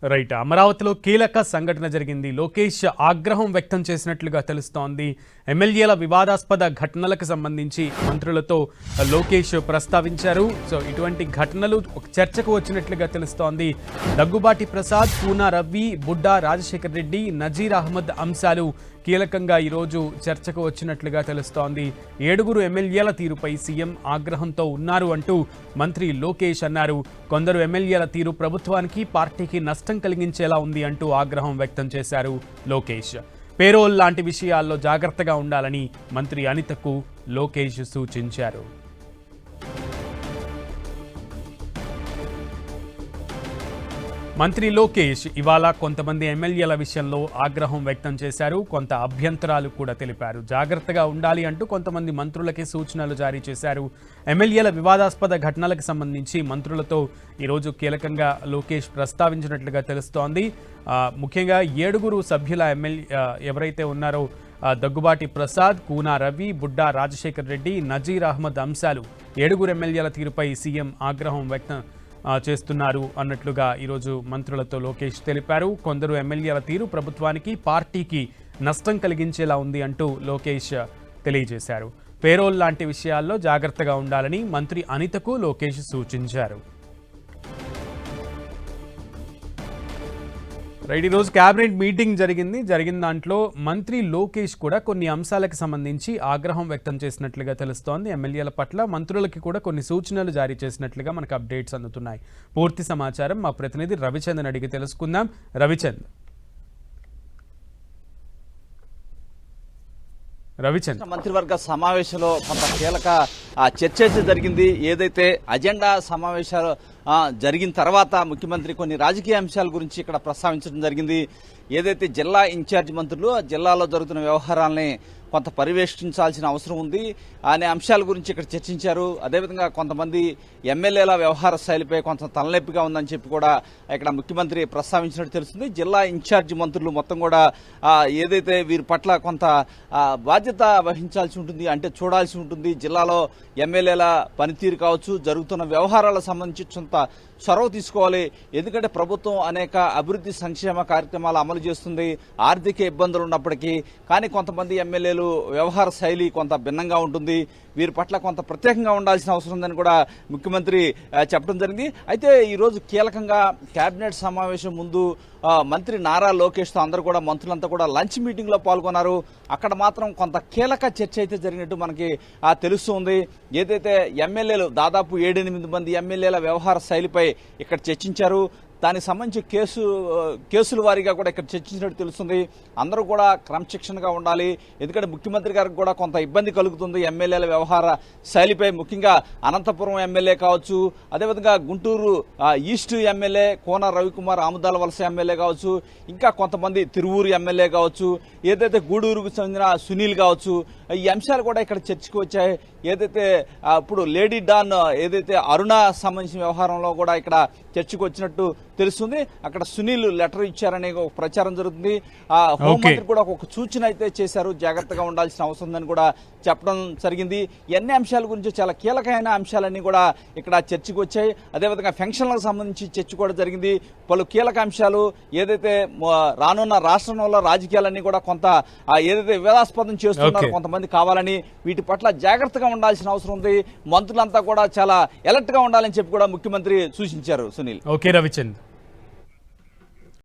Right. అమరావతిలో కీలక సంఘటన జరిగింది. లోకేష్ ఆగ్రహం వ్యక్తం చేసినట్లుగా తెలుస్తోంది. ఎమ్మెల్యేల వివాదాస్పద ఘటనలకు సంబంధించి మంత్రులతో లోకేష్ ప్రస్తావించారు. సో ఇటువంటి ఘటనలు ఒక చర్చకు వచ్చినట్లుగా తెలుస్తోంది. దగ్గుబాటి ప్రసాద్, కూనా రవి, బుడ్డా రాజశేఖర్ రెడ్డి, నజీర్ అహ్మద్ అంశాలు కీలకంగా ఈరోజు చర్చకు వచ్చినట్లుగా తెలుస్తోంది. 7 ఎమ్మెల్యేల తీరుపై సీఎం ఆగ్రహంతో ఉన్నారు అంటూ మంత్రి లోకేష్ అన్నారు. కొందరు ఎమ్మెల్యేల తీరు ప్రభుత్వానికి, పార్టీకి నష్టం కలిగించేలా ఉంది అంటూ ఆగ్రహం వ్యక్తం చేశారు లోకేష్. పేరోల్ లాంటి విషయాల్లో జాగ్రత్తగా ఉండాలని మంత్రి అనితకు లోకేష్ సూచించారు. మంత్రి లోకేష్ ఇవాళ కొంతమంది ఎమ్మెల్యేల విషయంలో ఆగ్రహం వ్యక్తం చేశారు. కొంత అభ్యంతరాలు కూడా తెలిపారు. జాగ్రత్తగా ఉండాలి అంటూ కొంతమంది మంత్రులకి సూచనలు జారీ చేశారు. ఎమ్మెల్యేల వివాదాస్పద ఘటనలకు సంబంధించి మంత్రులతో ఈరోజు కీలకంగా లోకేష్ ప్రస్తావించినట్లుగా తెలుస్తోంది. ముఖ్యంగా 7 సభ్యుల ఎవరైతే ఉన్నారో దగ్గుబాటి ప్రసాద్, కూనా రవి, బుడ్డా రాజశేఖర్ రెడ్డి, నజీర్ అహ్మద్ అంశాలు 7 ఎమ్మెల్యేల తీరుపై సీఎం ఆగ్రహం వ్యక్తం చేస్తున్నారు అన్నట్లుగా ఈరోజు మంత్రులతో లోకేష్ తెలిపారు. కొందరు ఎమ్మెల్యేల తీరు ప్రభుత్వానికి, పార్టీకి నష్టం కలిగించేలా ఉంది అంటూ లోకేష్ తెలియజేశారు. పేరోల్ లాంటి విషయాల్లో జాగ్రత్తగా ఉండాలని మంత్రి అనితకు లోకేష్ సూచించారు. రైట్. ఈరోజు క్యాబినెట్ మీటింగ్ జరిగిన దాంట్లో మంత్రి లోకేష్ కూడా కొన్ని అంశాలకు సంబంధించి ఆగ్రహం వ్యక్తం చేసినట్లుగా తెలుస్తోంది. ఎమ్మెల్యేల పట్ల మంత్రులకి కూడా కొన్ని సూచనలు జారీ చేసినట్లుగా మనకు అప్డేట్స్ అందుతున్నాయి. పూర్తి సమాచారం మా ప్రతినిధి రవిచంద్రన్ అడిగి తెలుసుకుందాం. రవిచంద్ర మంత్రివర్గ సమావేశంలో కొంత కీలక చర్చ జరిగింది. ఏదైతే అజెండా సమావేశాలు జరిగిన తర్వాత ముఖ్యమంత్రి కొన్ని రాజకీయ అంశాల గురించి ఇక్కడ ప్రస్తావించడం జరిగింది. ఏదైతే జిల్లా ఇన్ఛార్జ్ మంత్రులు జిల్లాలో జరుగుతున్న వ్యవహారాలని కొంత పర్యవేక్షించాల్సిన అవసరం ఉంది అనే అంశాల గురించి ఇక్కడ చర్చించారు. అదేవిధంగా కొంతమంది ఎమ్మెల్యేల వ్యవహార శైలిపై కొంత తలనొప్పిగా ఉందని చెప్పి కూడా ఇక్కడ ముఖ్యమంత్రి ప్రస్తావించినట్టు తెలుస్తుంది. జిల్లా ఇన్ఛార్జ్ మంత్రులు మొత్తం కూడా ఏదైతే వీరి పట్ల కొంత బాధ్యత వహించాల్సి ఉంటుంది, అంటే చూడాల్సి ఉంటుంది. జిల్లాలో ఎమ్మెల్యేల పనితీరు కావచ్చు, జరుగుతున్న వ్యవహారాలకు సంబంధించి కొంత చొరవ తీసుకోవాలి. ఎందుకంటే ప్రభుత్వం అనేక అభివృద్ధి సంక్షేమ కార్యక్రమాలు అమలు చేస్తుంది. ఆర్థిక ఇబ్బందులు ఉన్నప్పటికీ కానీ కొంతమంది ఎమ్మెల్యేలు వ్యవహార శైలి కొంత భిన్నంగా ఉంటుంది. వీరి పట్ల కొంత ప్రత్యేకంగా ఉండాల్సిన అవసరం ఉందని కూడా ముఖ్యమంత్రి చెప్పడం జరిగింది. అయితే ఈరోజు కీలకంగా కేబినెట్ సమావేశం ముందు మంత్రి నారా లోకేష్తో అందరూ కూడా మంత్రులంతా కూడా లంచ్ మీటింగ్ లో పాల్గొన్నారు. అక్కడ మాత్రం కొంత కీలక చర్చ అయితే జరిగినట్టు మనకి తెలుస్తుంది. ఏదైతే ఎమ్మెల్యేలు దాదాపు 7-8 మంది ఎమ్మెల్యేల వ్యవహార శైలిపై ఇక్కడ చర్చించారు. దానికి సంబంధించి కేసుల వారీగా కూడా ఇక్కడ చర్చించినట్టు తెలుస్తుంది. అందరూ కూడా క్రమశిక్షణగా ఉండాలి. ఎందుకంటే ముఖ్యమంత్రి గారికి కూడా కొంత ఇబ్బంది కలుగుతుంది ఎమ్మెల్యేల వ్యవహార శైలిపై. ముఖ్యంగా అనంతపురం ఎమ్మెల్యే కావచ్చు, అదేవిధంగా గుంటూరు ఈస్ట్ ఎమ్మెల్యే కోన రవికుమార్ ఆముదాల వలస ఎమ్మెల్యే కావచ్చు, ఇంకా కొంతమంది తిరువూరు ఎమ్మెల్యే కావచ్చు, ఏదైతే గూడూరుకు చెందిన సునీల్ కావచ్చు, ఈ అంశాలు కూడా ఇక్కడ చర్చకు వచ్చాయి. ఏదైతే ఇప్పుడు లేడీ డాన్ ఏదైతే అరుణ సంబంధించిన వ్యవహారంలో కూడా ఇక్కడ చర్చకు వచ్చినట్టు తెలుస్తుంది. అక్కడ సునీల్ లెటర్ ఇచ్చారనే ఒక ప్రచారం జరుగుతుంది. హోంమంత్రి కూడా ఒక సూచన అయితే చేశారు, జాగ్రత్తగా ఉండాల్సిన అవసరం ఉందని కూడా చెప్పడం జరిగింది. ఎన్ని అంశాల గురించి చాలా కీలకమైన అంశాలన్నీ కూడా ఇక్కడ చర్చకు వచ్చాయి. అదేవిధంగా పెన్షన్లకు సంబంధించి చర్చ కూడా జరిగింది. పలు కీలక అంశాలు ఏదైతే రానున్న రాష్ట్రంలో రాజకీయాలన్నీ కూడా కొంత ఏదైతే వివాదాస్పదం చేస్తున్నారో కొంతమంది కావాలని వీటి పట్ల జాగ్రత్తగా ఉండాల్సిన అవసరం ఉంది. మంత్రులంతా కూడా చాలా అలర్ట్ గా ఉండాలని చెప్పి కూడా ముఖ్యమంత్రి సూచించారు. సునీల్. ఓకే రవిచంద్ర.